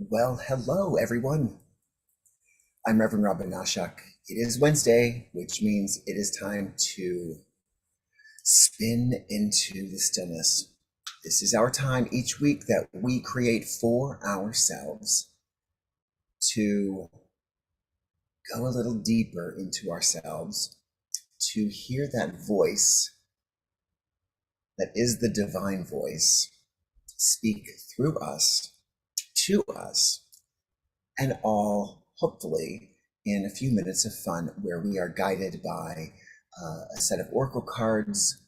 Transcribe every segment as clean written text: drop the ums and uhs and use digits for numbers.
Well, hello everyone. I'm Reverend Robin Nashak. It is Wednesday, which means it is time to spin into the stillness. This is our time each week that we create for ourselves to go a little deeper into ourselves, to hear that voice that is the divine voice speak through us, to us, and all, hopefully, in a few minutes of fun where we are guided by a set of oracle cards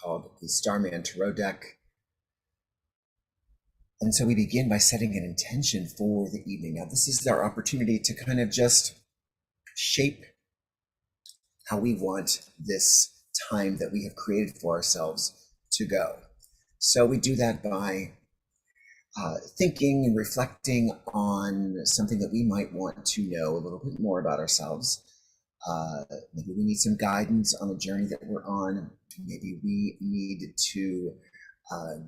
called the Starman Tarot deck. And so we begin by setting an intention for the evening. Now, this is our opportunity to kind of just shape how we want this time that we have created for ourselves to go. So we do that by thinking and reflecting on something that we might want to know a little bit more about ourselves. Maybe we need some guidance on the journey that we're on. Maybe we need to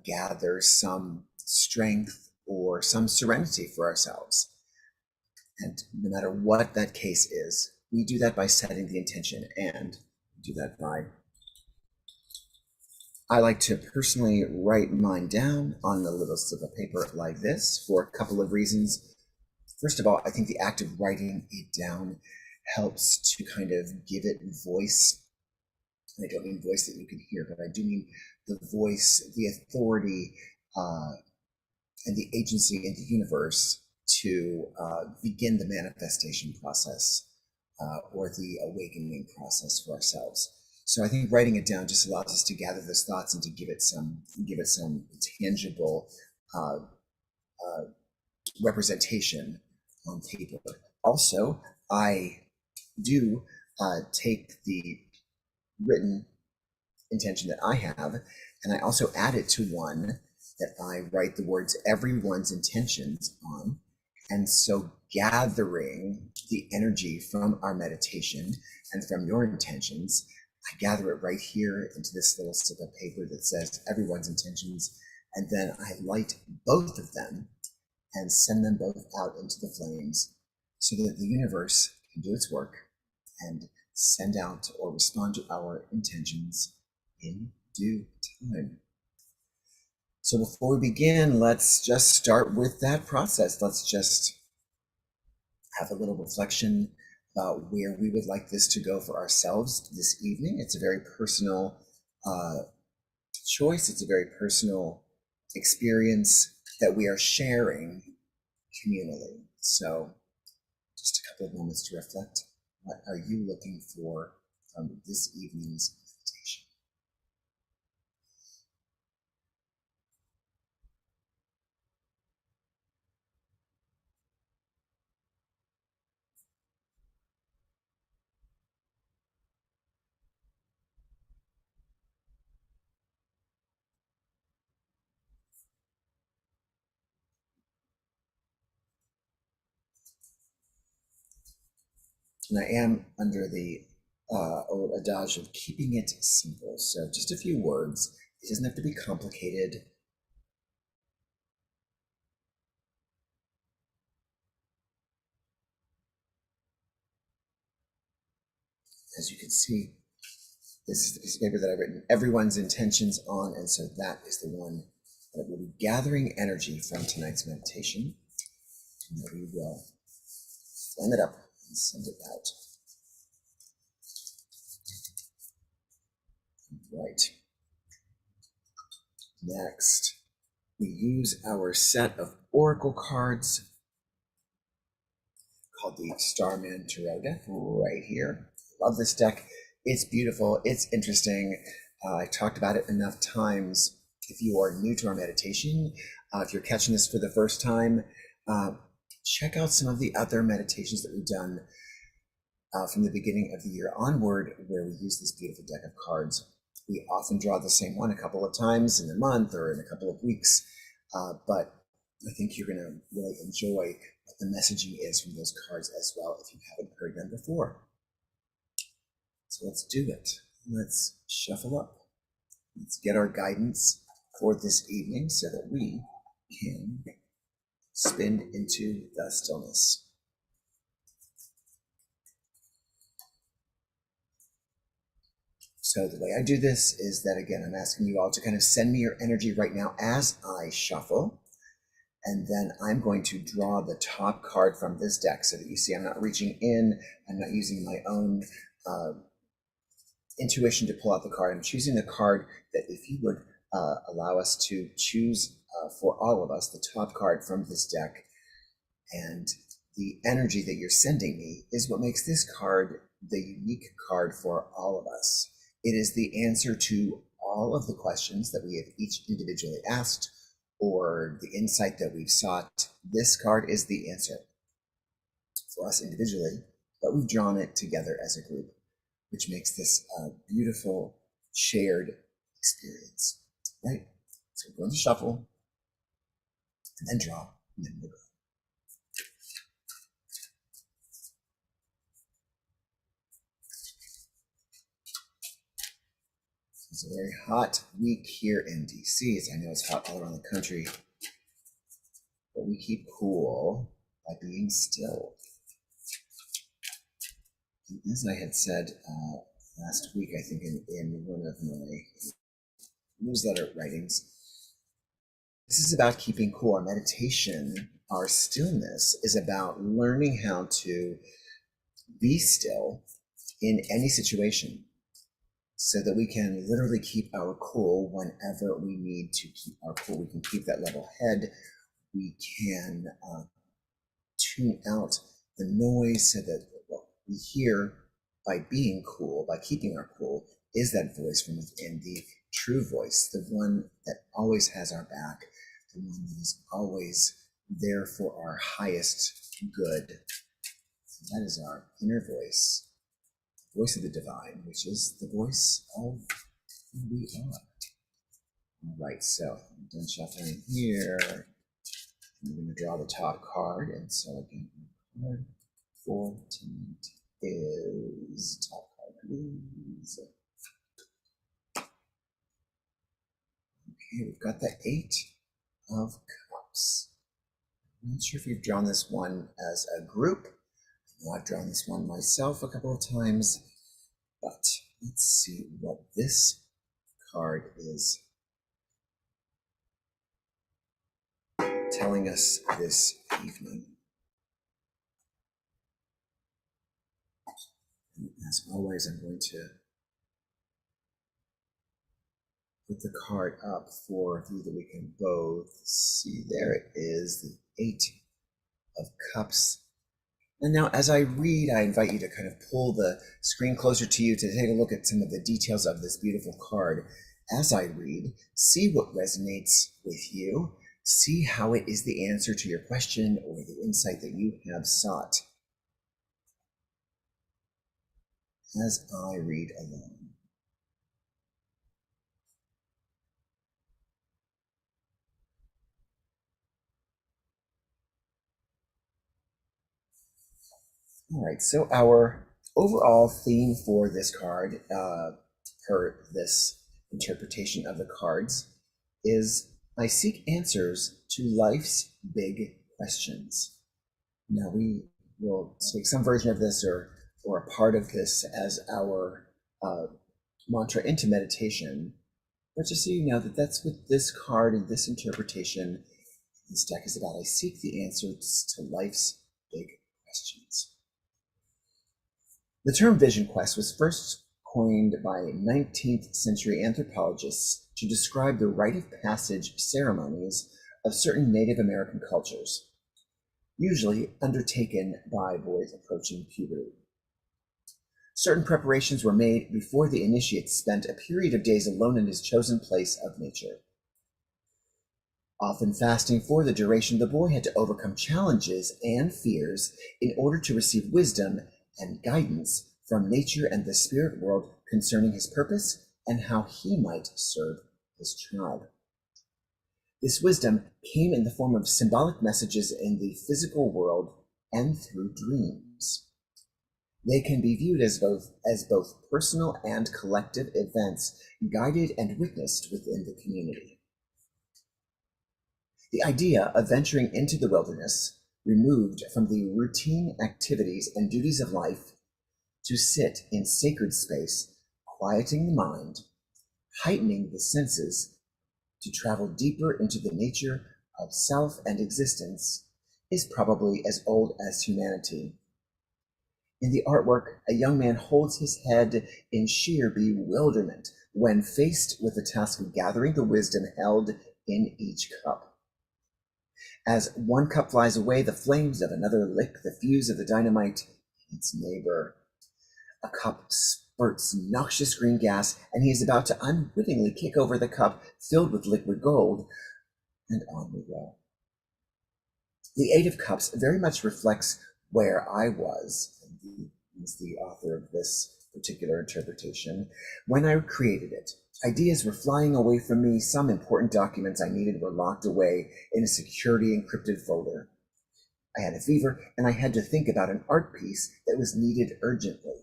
gather some strength or some serenity for ourselves. And no matter what that case is, we do that by setting the intention, and do that by I like to personally write mine down on a little slip of paper like this for a couple of reasons. First of all, I think the act of writing it down helps to kind of give it voice. And I don't mean voice that you can hear, but I do mean the voice, the authority, and the agency in the universe to begin the manifestation process or the awakening process for ourselves. So I think writing it down just allows us to gather those thoughts and to give it some tangible representation on paper. Also, I do take the written intention that I have, and I also add it to one that I write the words everyone's intentions on. And so gathering the energy from our meditation and from your intentions, I gather it right here into this little slip of paper that says everyone's intentions, and then I light both of them and send them both out into the flames so that the universe can do its work and send out or respond to our intentions in due time. So before we begin, let's just start with that process. Let's just have a little reflection about where we would like this to go for ourselves this evening. It's a very personal choice. It's a very personal experience that we are sharing communally. So just a couple of moments to reflect. What are you looking for from this evening's meditation? And I am under the old adage of keeping it simple. So just a few words. It doesn't have to be complicated. As you can see, this is the piece of paper that I've written everyone's intentions on, and so that is the one that will be gathering energy from tonight's meditation. And that we will blend it up and send it out. Right. Next, we use our set of oracle cards called the Starman Tarot deck right here. Love this deck. It's beautiful. It's interesting. I talked about it enough times. If you are new to our meditation, if you're catching this for the first time, check out some of the other meditations that we've done from the beginning of the year onward, where we use this beautiful deck of cards. We often draw the same one a couple of times in a month or in a couple of weeks, but I think you're going to really enjoy what the messaging is from those cards as well if you haven't heard them before. So let's do it. Let's shuffle up. Let's get our guidance for this evening so that we can spin into the stillness. So the way I do this is that, again, I'm asking you all to kind of send me your energy right now as I shuffle. And then I'm going to draw the top card from this deck so that you see I'm not reaching in, I'm not using my own intuition to pull out the card. I'm choosing the card that, if you would allow us to choose for all of us, the top card from this deck. And the energy that you're sending me is what makes this card the unique card for all of us. It is the answer to all of the questions that we have each individually asked, or the insight that we've sought. This card is the answer for us individually, but we've drawn it together as a group, which makes this a beautiful shared experience, right? So we're going to shuffle and then draw, and then we'll go. It's a very hot week here in DC, as I know it's hot all around the country, but we keep cool by being still. And as I had said last week, I think in one of my newsletter writings, this is about keeping cool. Our meditation, our stillness, is about learning how to be still in any situation, so that we can literally keep our cool whenever we need to keep our cool. We can keep that level head. We can tune out the noise so that what we hear by being cool, by keeping our cool, is that voice from within, the true voice, the one that always has our back, the one that is always there for our highest good. And that is our inner voice. Voice of the divine, which is the voice of who we are. All right, so I'm done shuffling here. I'm going to draw the top card, and so again, card for tonight is top card, please. Okay, we've got the 8 of Cups. I'm not sure if you've drawn this one as a group. I've drawn this one myself a couple of times, but let's see what this card is telling us this evening. And as always, I'm going to put the card up for you that we can both see. There it is, the 8 of Cups. And now as I read, I invite you to kind of pull the screen closer to you to take a look at some of the details of this beautiful card. As I read, see what resonates with you. See how it is the answer to your question or the insight that you have sought. As I read along. All right, so our overall theme for this card, per this interpretation of the cards, is I seek answers to life's big questions. Now we will take some version of this or a part of this as our mantra into meditation, but just so you know that that's what this card and this interpretation, this deck is about. I seek the answers to life's big questions. The term vision quest was first coined by 19th century anthropologists to describe the rite of passage ceremonies of certain Native American cultures, usually undertaken by boys approaching puberty. Certain preparations were made before the initiate spent a period of days alone in his chosen place of nature. Often fasting for the duration, the boy had to overcome challenges and fears in order to receive wisdom and guidance from nature and the spirit world concerning his purpose and how he might serve his tribe. This wisdom came in the form of symbolic messages in the physical world and through dreams. They can be viewed as both personal and collective events, guided and witnessed within the community. The idea of venturing into the wilderness, removed from the routine activities and duties of life, to sit in sacred space, quieting the mind, heightening the senses, to travel deeper into the nature of self and existence, is probably as old as humanity. In the artwork, a young man holds his head in sheer bewilderment when faced with the task of gathering the wisdom held in each cup. As one cup flies away, the flames of another lick the fuse of the dynamite in its neighbor. A cup spurts noxious green gas, and he is about to unwittingly kick over the cup filled with liquid gold, and on we go. The Eight of Cups very much reflects where I was, and he is the author of this particular interpretation, when I created it. Ideas were flying away from me. Some important documents I needed were locked away in a security encrypted folder. I had a fever, and I had to think about an art piece that was needed urgently.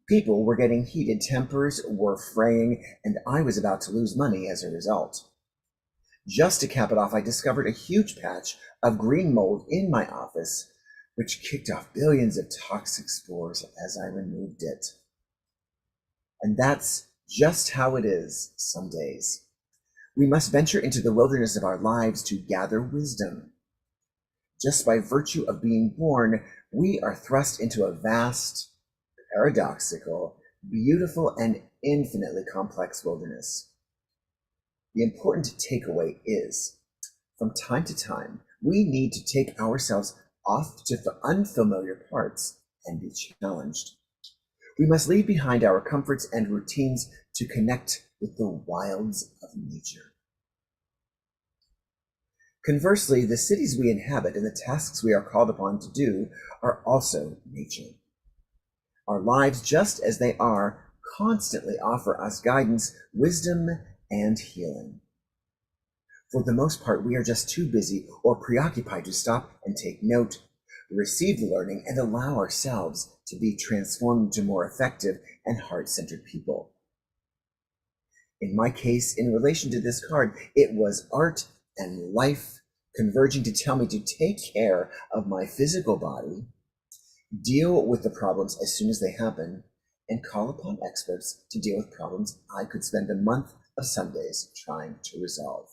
People were getting heated, tempers were fraying, and I was about to lose money as a result. Just to cap it off, I discovered a huge patch of green mold in my office, which kicked off billions of toxic spores as I removed it. And that's just how it is some days. We must venture into the wilderness of our lives to gather wisdom. Just by virtue of being born, we are thrust into a vast, paradoxical, beautiful, and infinitely complex wilderness. The important takeaway is, from time to time, we need to take ourselves off to unfamiliar parts and be challenged. We must leave behind our comforts and routines to connect with the wilds of nature. Conversely, the cities we inhabit and the tasks we are called upon to do are also nature. Our lives, just as they are, constantly offer us guidance, wisdom, and healing. For the most part, we are just too busy or preoccupied to stop and take note, receive the learning, and allow ourselves to be transformed into more effective and heart-centered people. In my case, in relation to this card, it was art and life converging to tell me to take care of my physical body, deal with the problems as soon as they happen, and call upon experts to deal with problems I could spend a month of Sundays trying to resolve.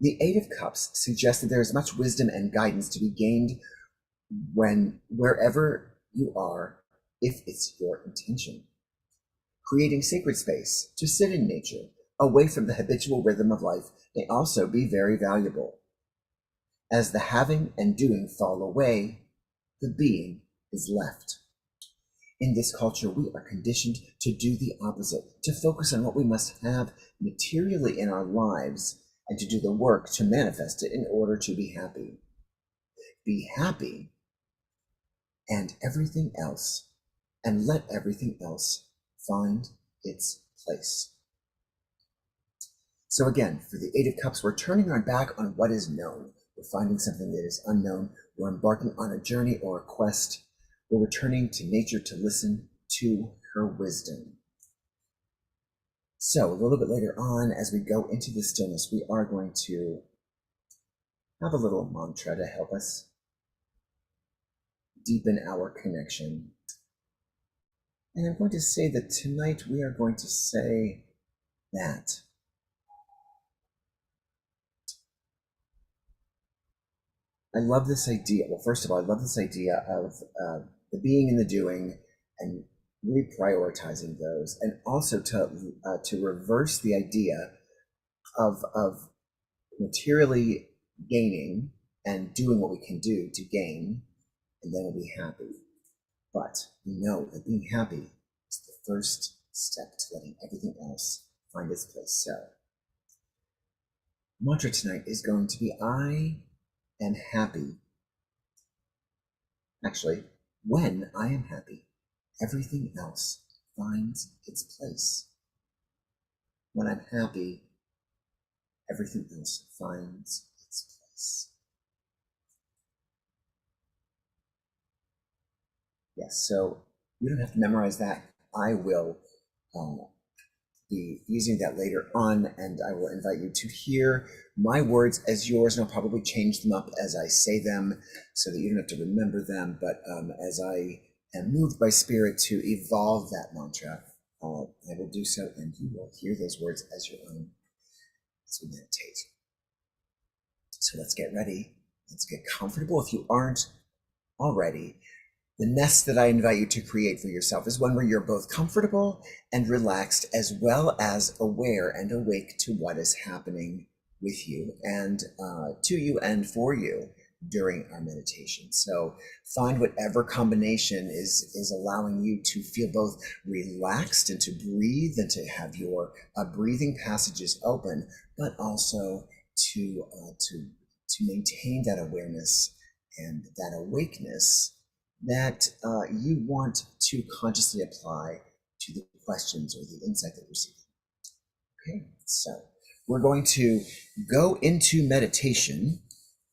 The Eight of Cups suggests that there is much wisdom and guidance to be gained wherever you are, if it's your intention. Creating sacred space to sit in nature, away from the habitual rhythm of life, may also be very valuable. As the having and doing fall away, the being is left. In this culture, we are conditioned to do the opposite, to focus on what we must have materially in our lives, and to do the work to manifest it in order to be happy. Be happy and everything else, and let everything else find its place. So again, for the Eight of Cups, we're turning our back on what is known. We're finding something that is unknown. We're embarking on a journey or a quest. We're returning to nature to listen to her wisdom. So a little bit later on, as we go into the stillness, we are going to have a little mantra to help us deepen our connection. And I'm going to say that tonight we are going to say that I love this idea. Well, first of all, I love this idea of the being and the doing, and reprioritizing those, and also to reverse the idea of materially gaining and doing what we can do to gain, and then we'll be happy. But we know that being happy is the first step to letting everything else find its place. So, mantra tonight is going to be I am happy. Actually, when I am happy, everything else finds its place. When I'm happy, everything else finds its place. Yes, so you don't have to memorize that. I will be using that later on, and I will invite you to hear my words as yours, and I'll probably change them up as I say them so that you don't have to remember them. But as I am moved by spirit to evolve that mantra, I will do so, and you will hear those words as your own as we meditate. So let's get ready. Let's get comfortable. If you aren't already, the nest that I invite you to create for yourself is one where you're both comfortable and relaxed, as well as aware and awake to what is happening with you and to you and for you during our meditation. So find whatever combination is allowing you to feel both relaxed and to breathe and to have your breathing passages open, but also to maintain that awareness and that awakeness that you want to consciously apply to the questions or the insight that you're seeking. Okay, so we're going to go into meditation,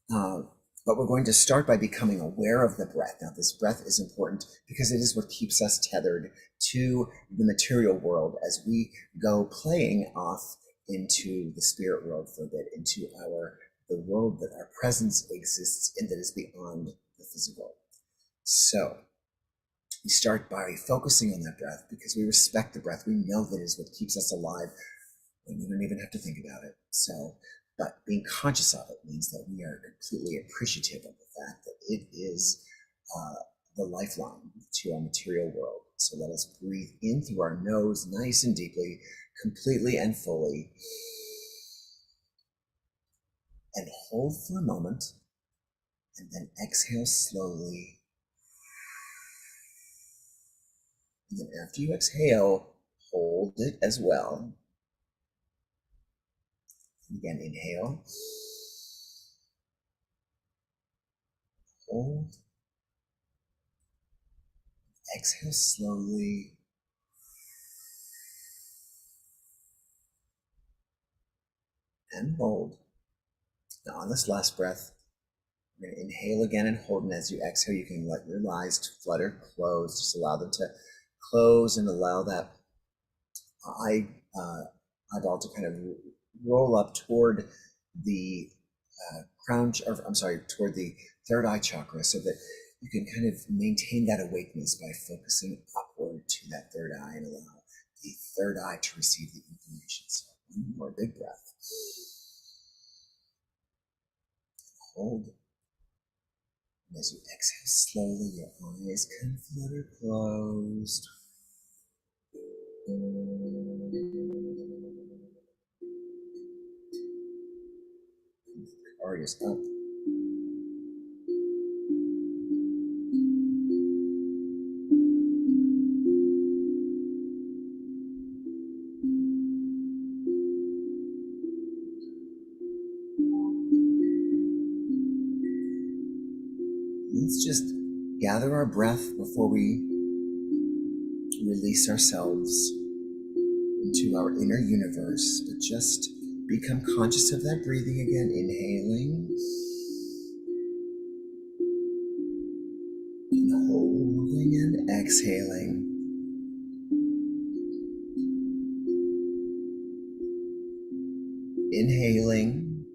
but we're going to start by becoming aware of the breath. Now, this breath is important because it is what keeps us tethered to the material world as we go playing off into the spirit world for a bit, into the world that our presence exists in, that is beyond the physical. So we start by focusing on that breath because we respect the breath. We know that is what keeps us alive when we don't even have to think about it. So, but being conscious of it means that we are completely appreciative of the fact that it is the lifeline to our material world. So let us breathe in through our nose nice and deeply, completely and fully, and hold for a moment, and then exhale slowly. And then after you exhale, hold it as well. Again, inhale, hold, exhale slowly, and hold. Now on this last breath, we're going to inhale again and hold, and as you exhale, you can let your eyes flutter close. Just allow them to close and allow that eyeball to kind of roll up toward the toward the third eye chakra, so that you can kind of maintain that awakeness by focusing upward to that third eye and allow the third eye to receive the information. So one more big breath. Hold. And as you exhale slowly, your eyes can flutter closed. Heart is up. Let's just gather our breath before we release ourselves into our inner universe, but just become conscious of that breathing again, inhaling and holding and exhaling. Inhaling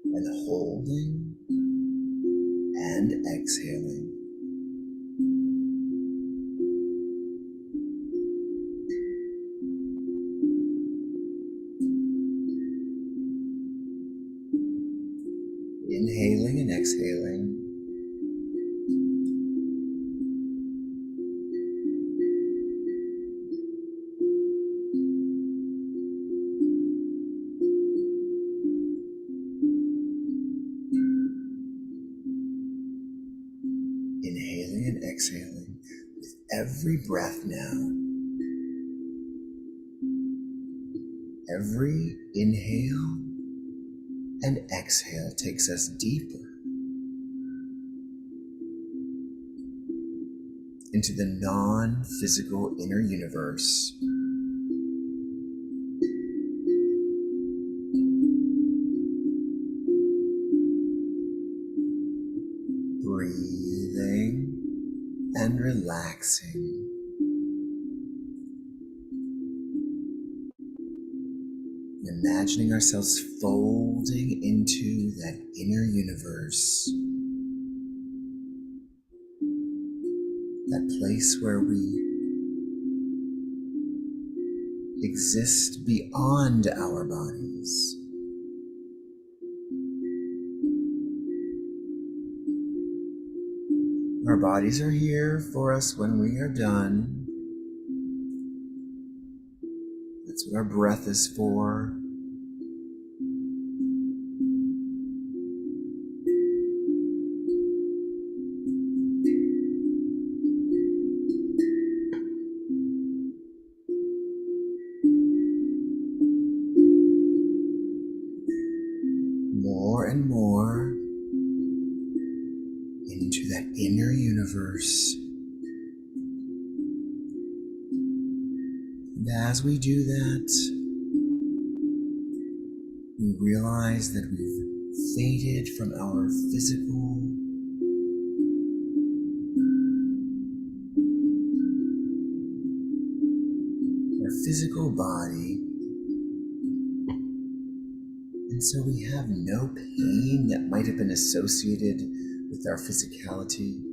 and holding and exhaling. Inhaling and exhaling. Inhaling and exhaling. With every breath now, every inhale and exhale takes us deeper into the non-physical inner universe. Breathing and relaxing. imagining ourselves folding into that inner universe, that place where we exist beyond our bodies. Our bodies are here for us when we are done. That's what our breath is for. More and more into that inner universe. And as we do that, we realize that we've faded from our physical body, and so we have no pain that might have been associated with our physicality.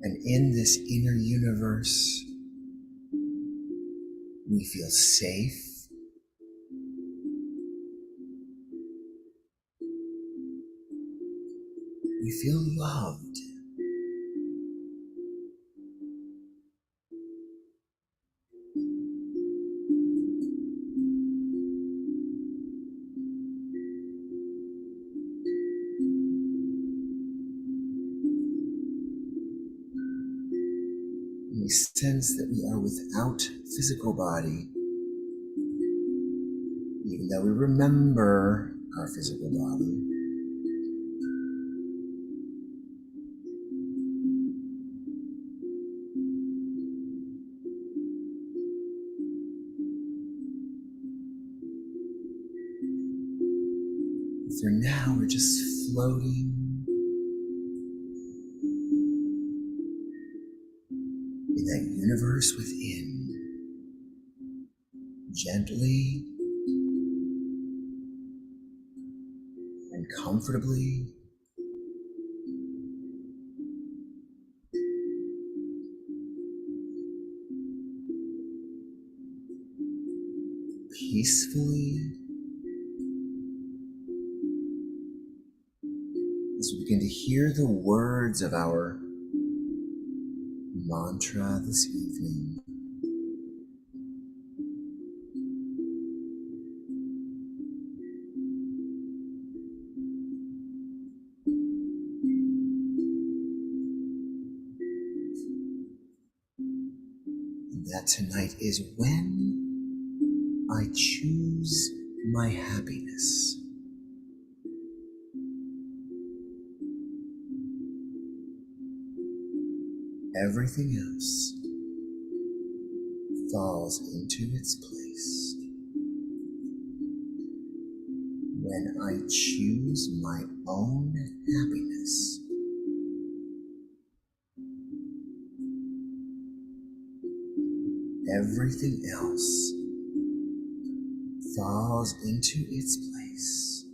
And in this inner universe, we feel safe. We feel loved. We sense that we are without physical body, even though we remember our physical body. For now, we're just floating in that universe within, gently and comfortably. Peacefully, as we begin to hear the words of our mantra this evening. And that tonight is when I choose my happiness. Everything else falls into its place. When I choose my own happiness, everything else falls into its place.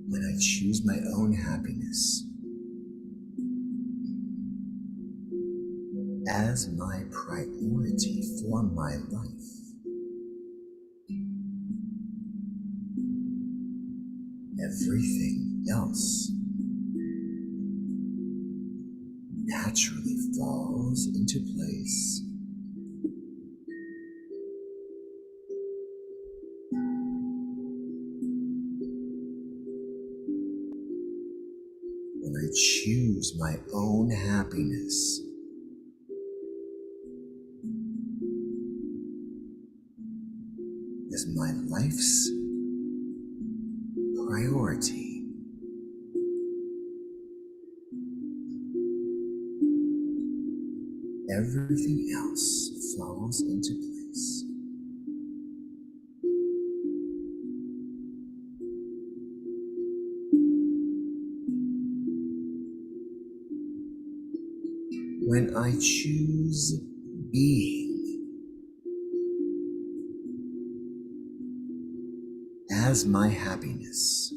When I choose my own happiness as my priority for my life, everything else naturally falls into place. When I choose my own happiness as my life's priority, everything else falls into place. When I choose being as my happiness,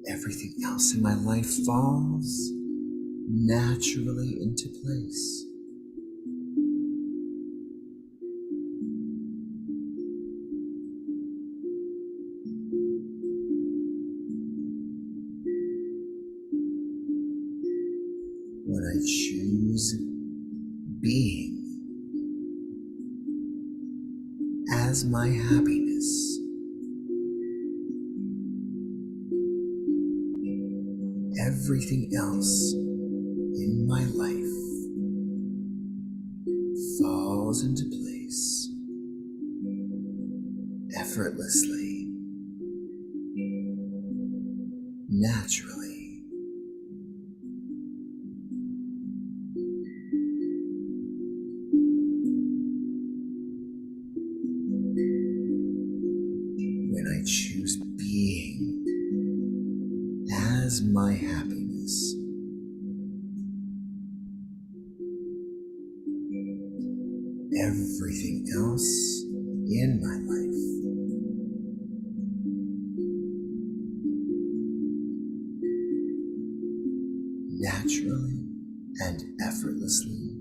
everything else in my life falls naturally into place. When I choose being as my happiness, everything else in my life falls into place effortlessly, naturally. When I choose being as my happiness, everything else in my life naturally and effortlessly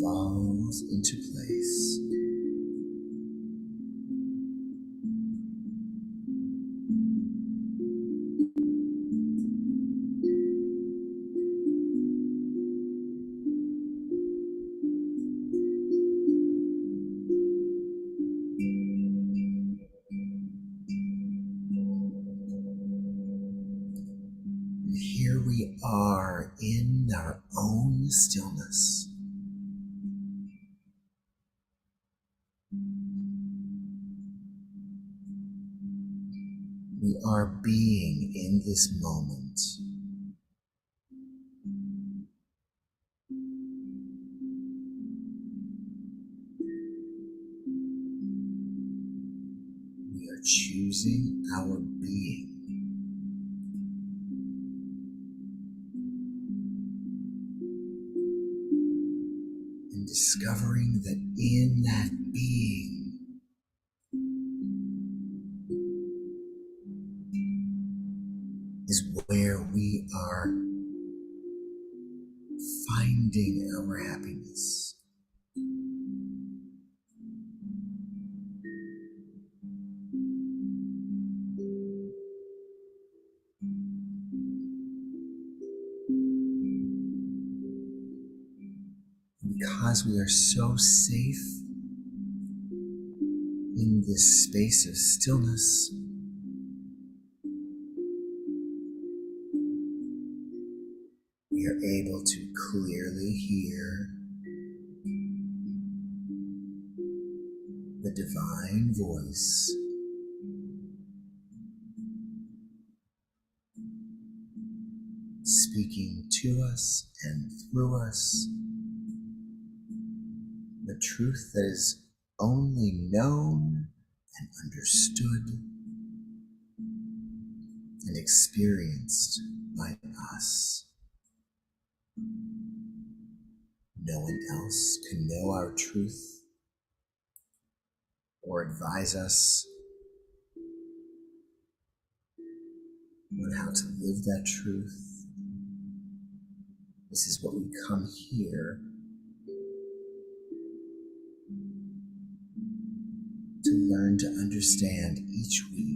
falls into place. And here we are in our own stillness. We are being in this moment. We are choosing our being. And discovering that in that being is where we are finding our happiness. Because we are so safe in this space of stillness, we are able to clearly hear the divine voice speaking to us and through us, the truth that is only known and understood and experienced by us. No one else can know our truth or advise us on how to live that truth. This is what we come here to learn to understand each week.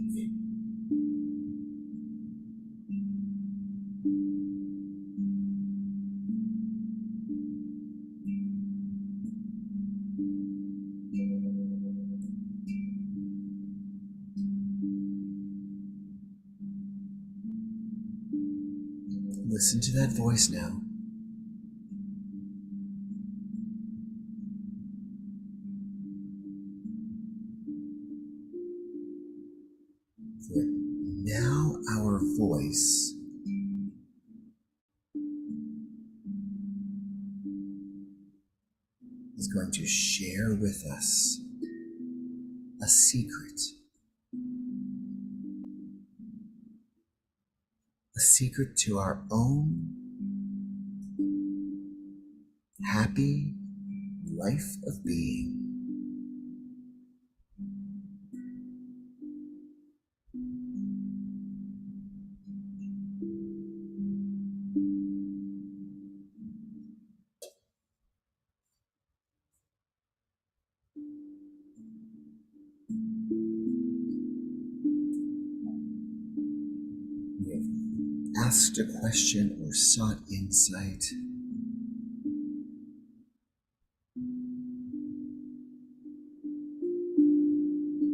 Listen to that voice now. For going to share with us a secret to our own happy life of being. We have asked a question or sought insight.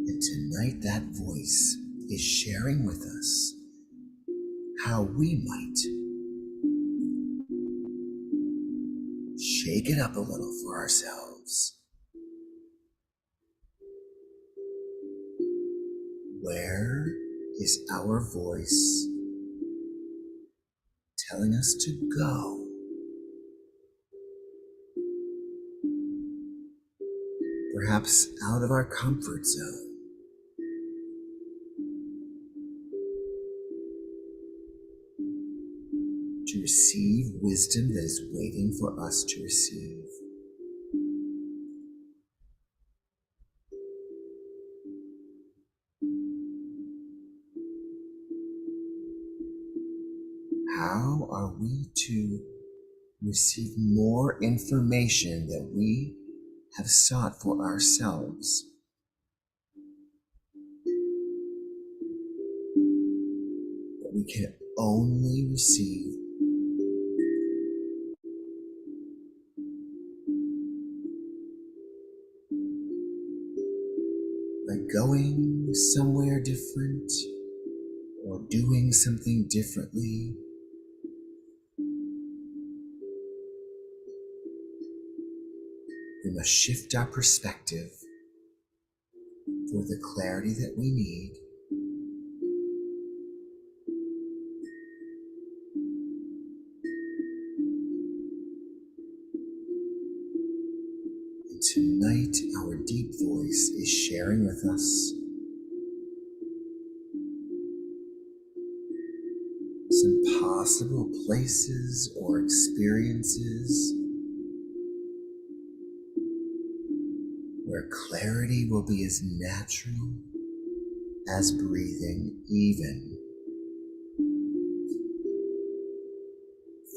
And tonight that voice is sharing with us how we might shake it up a little for ourselves. Where is our voice telling us to go? Perhaps out of our comfort zone. To receive wisdom that is waiting for us to receive. How are we to receive more information that we have sought for ourselves? That we can only receive by going somewhere different or doing something differently. We must shift our perspective for the clarity that we need. And tonight, our deep voice is sharing with us some possible places or experiences where clarity will be as natural as breathing, even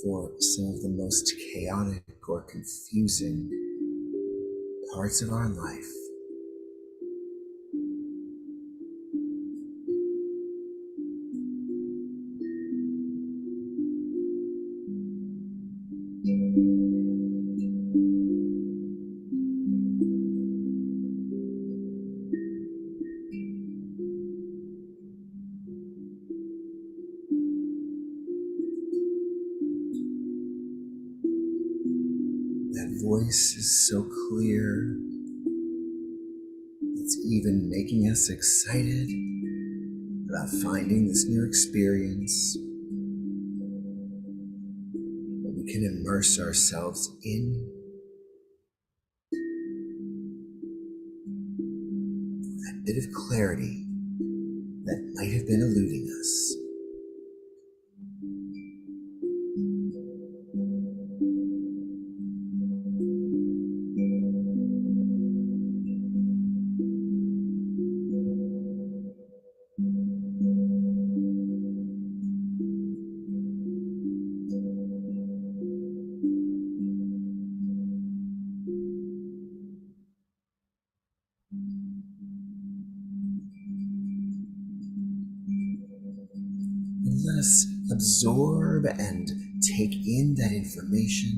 for some of the most chaotic or confusing parts of our life. That voice is so clear, it's even making us excited about finding this new experience that we can immerse ourselves in. That bit of clarity that might have been eluding us. And let us absorb and take in that information,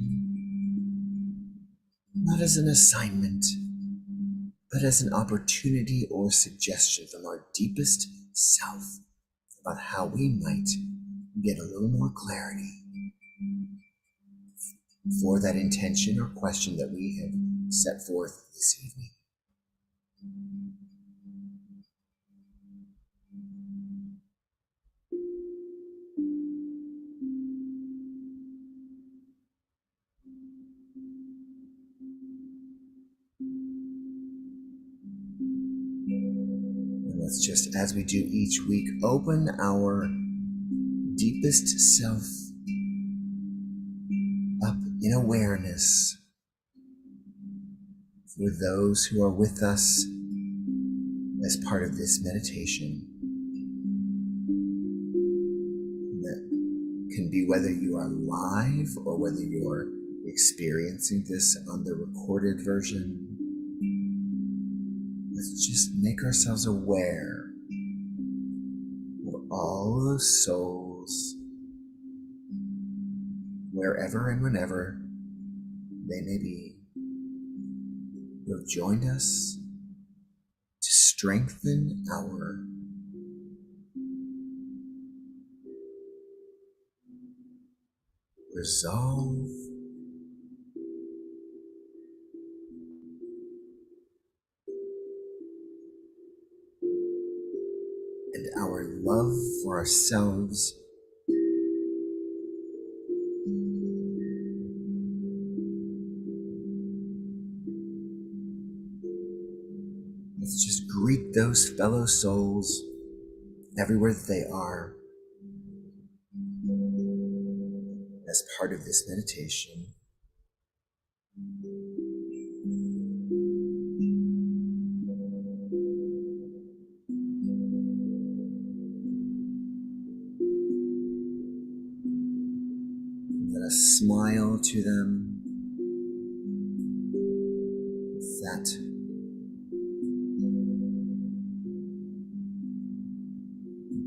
not as an assignment, but as an opportunity or suggestion from our deepest self about how we might get a little more clarity for that intention or question that we have set forth this evening. Let's just, as we do each week, open our deepest self up in awareness for those who are with us as part of this meditation. That can be whether you are live or whether you're experiencing this on the recorded version. Let's just make ourselves aware of all those souls, wherever and whenever they may be, who have joined us to strengthen our resolve and our love for ourselves. Let's just greet those fellow souls everywhere that they are as part of this meditation. Let us smile to them with that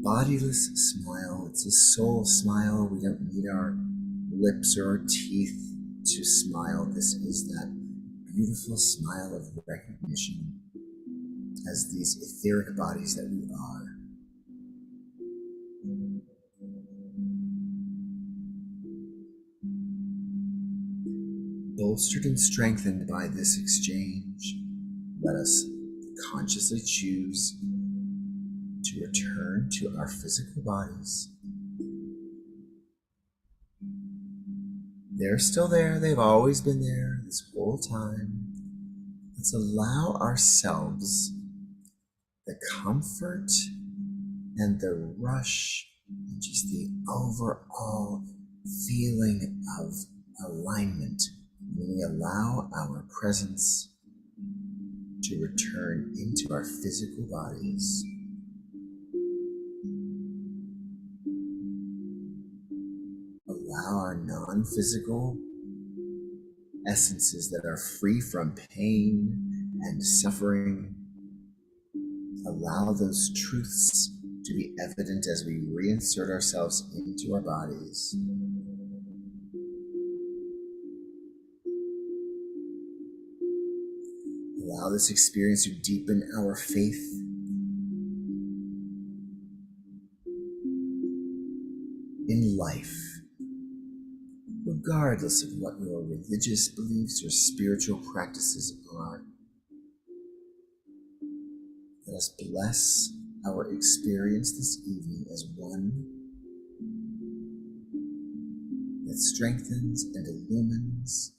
bodiless smile. It's a soul smile. We don't need our lips or our teeth to smile. This is that beautiful smile of recognition as these etheric bodies that we are. Bolstered and strengthened by this exchange, let us consciously choose to return to our physical bodies. They're still there. They've always been there this whole time. Let's allow ourselves the comfort and the rush and just the overall feeling of alignment when we allow our presence to return into our physical bodies. Allow our non-physical essences that are free from pain and suffering. Allow those truths to be evident as we reinsert ourselves into our bodies. Allow this experience to deepen our faith in life, regardless of what your religious beliefs or spiritual practices are. Let us bless our experience this evening as one that strengthens and illumines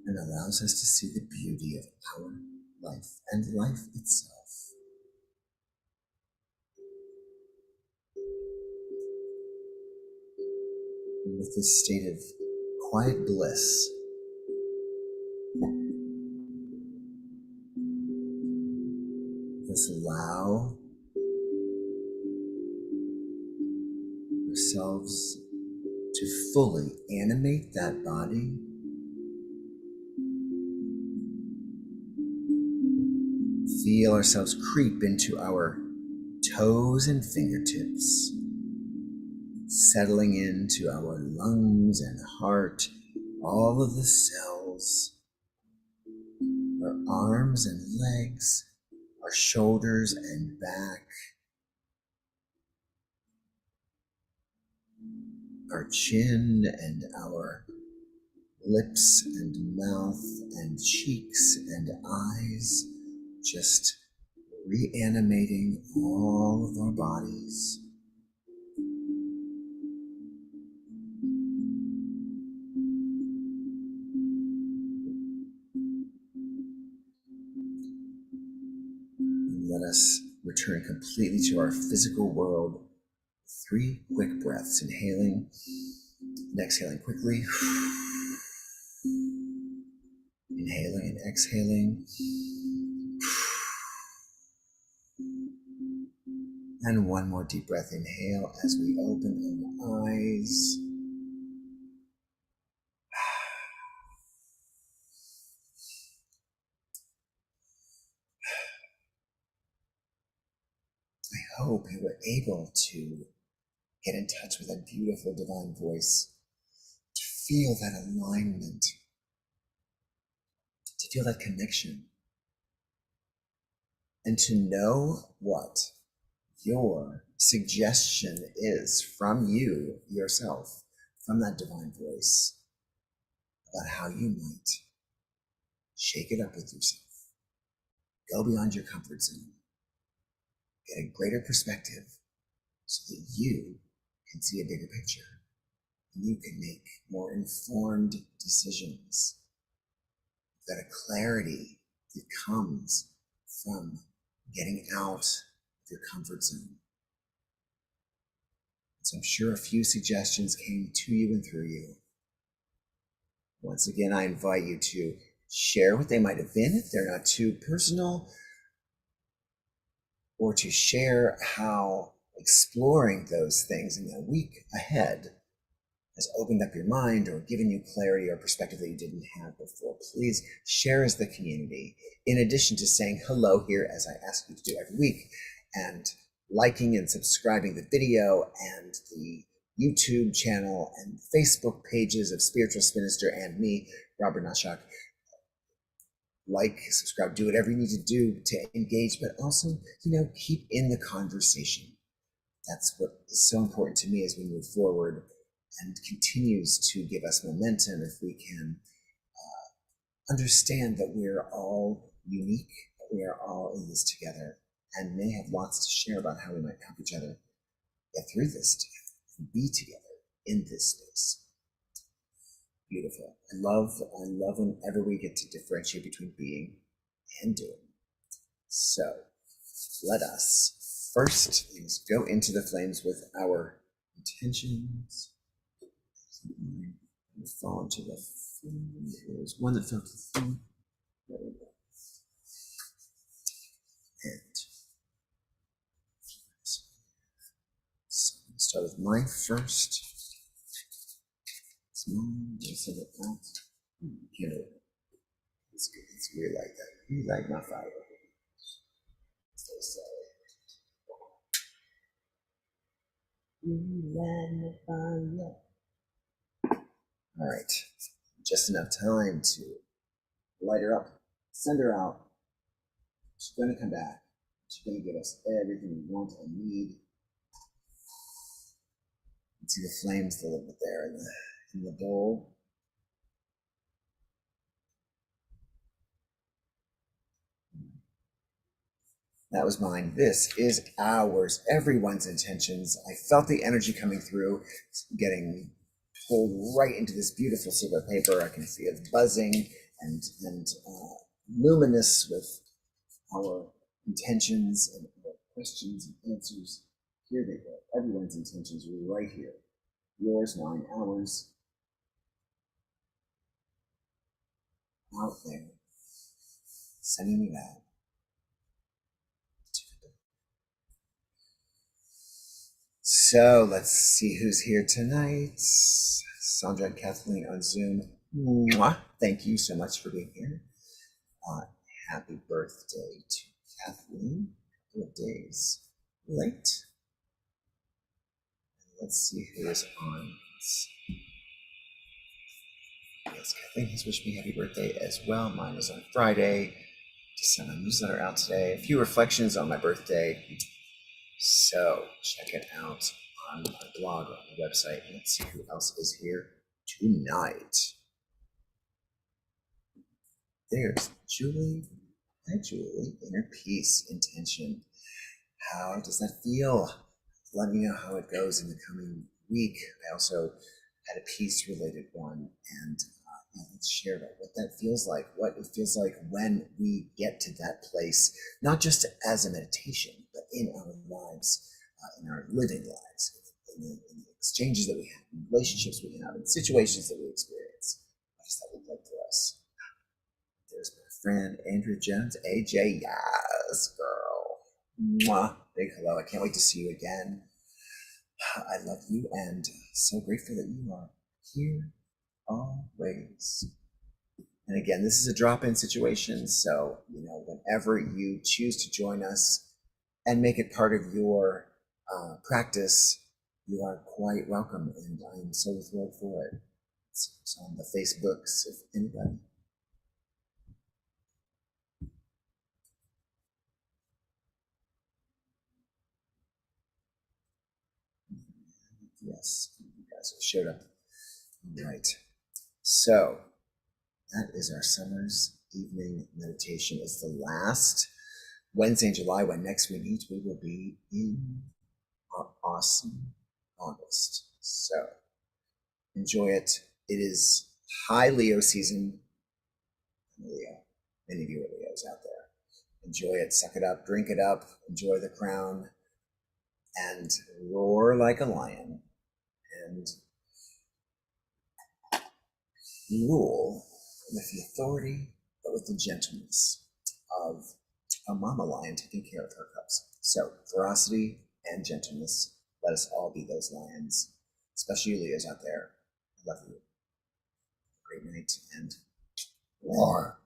and allows us to see the beauty of our life and life itself. And with this state of quiet bliss, let's allow ourselves to fully animate that body, feel ourselves creep into our toes and fingertips, settling into our lungs and heart, all of the cells, our arms and legs, our shoulders and back, our chin and our lips and mouth and cheeks and eyes, just reanimating all of our bodies. us return completely to our physical world. 3 quick breaths, inhaling and exhaling quickly. Inhaling and exhaling. And one more deep breath, inhale as we open our eyes. I hope you were able to get in touch with that beautiful divine voice, to feel that alignment, to feel that connection, and to know what your suggestion is from you yourself, from that divine voice, about how you might shake it up with yourself, go beyond your comfort zone, get a greater perspective so that you can see a bigger picture and you can make more informed decisions. That a clarity that comes from getting out of your comfort zone. So I'm sure a few suggestions came to you and through you. Once again, I invite you to share what they might have been if they're not too personal, or to share how exploring those things in the week ahead has opened up your mind or given you clarity or perspective that you didn't have before. Please share as the community, in addition to saying hello here as I ask you to do every week, and liking and subscribing the video and the YouTube channel and Facebook pages of Spiritual Minister and me, Robert Nashak. Like, subscribe, do whatever you need to do to engage, but also, keep in the conversation. That's what is so important to me as we move forward, and continues to give us momentum if we can understand that we're all unique, we are all in this together, and may have lots to share about how we might help each other get through this together and be together in this space. Beautiful. I love whenever we get to differentiate between being and doing. So let us first things go into the flames with our intentions. And fall into the flame. There's one that fell to the flame. There we go. And so I'm going to start with mine first. It's mine. Just send it out. It's good. It's weird like that. You like my fire. So sorry. You light my fire. All right, just enough time to light her up, send her out. She's going to come back. She's going to give us everything we want and need. You can see the flames a little bit there in the bowl. That was mine. This is ours, everyone's intentions. I felt the energy coming through, getting pulled right into this beautiful silver paper. I can see it buzzing and luminous with our intentions and our questions and answers. Here they go. Everyone's intentions are right here. Yours, mine, ours. Out there. Sending it out. So let's see who's here tonight. Sandra and Kathleen on Zoom. Mwah. Thank you so much for being here. Happy birthday to Kathleen. A couple of days late. Let's see who is on. Yes, Kathleen has wished me happy birthday as well. Mine is on Friday. Just sent my newsletter out today. A few reflections on my birthday. So check it out on my blog, on the website. Let's see who else is here tonight. There's Julie. Hi, Julie. Inner peace, intention. How does that feel? Let me know how it goes in the coming week. I also had a peace-related one, and let's share about what that feels like, what it feels like when we get to that place, not just as a meditation, but in our lives, in our living lives, in the exchanges that we have, in relationships we have, in situations that we experience. What does that look like for us? There's my friend Andrew Jones, AJ. Yes, girl. Mwah. Big hello. I can't wait to see you again. I love you and so grateful that you are here always. And again, this is a drop-in situation, so whenever you choose to join us and make it part of your practice, you are quite welcome, and I am so thrilled for it. It's on the Facebooks, if anybody. Yes, you guys have showed up. All right. So that is our summer's evening meditation. It's the last Wednesday in July. When next we meet, we will be in our awesome August. So enjoy it. It is high Leo season. Leo. Many of you are Leos out there. Enjoy it, suck it up, drink it up, enjoy the crown, and roar like a lion. And rule with the authority, but with the gentleness of a mama lion taking care of her cubs. So, ferocity and gentleness, let us all be those lions, especially you Leos out there. I love you. Great night and roar.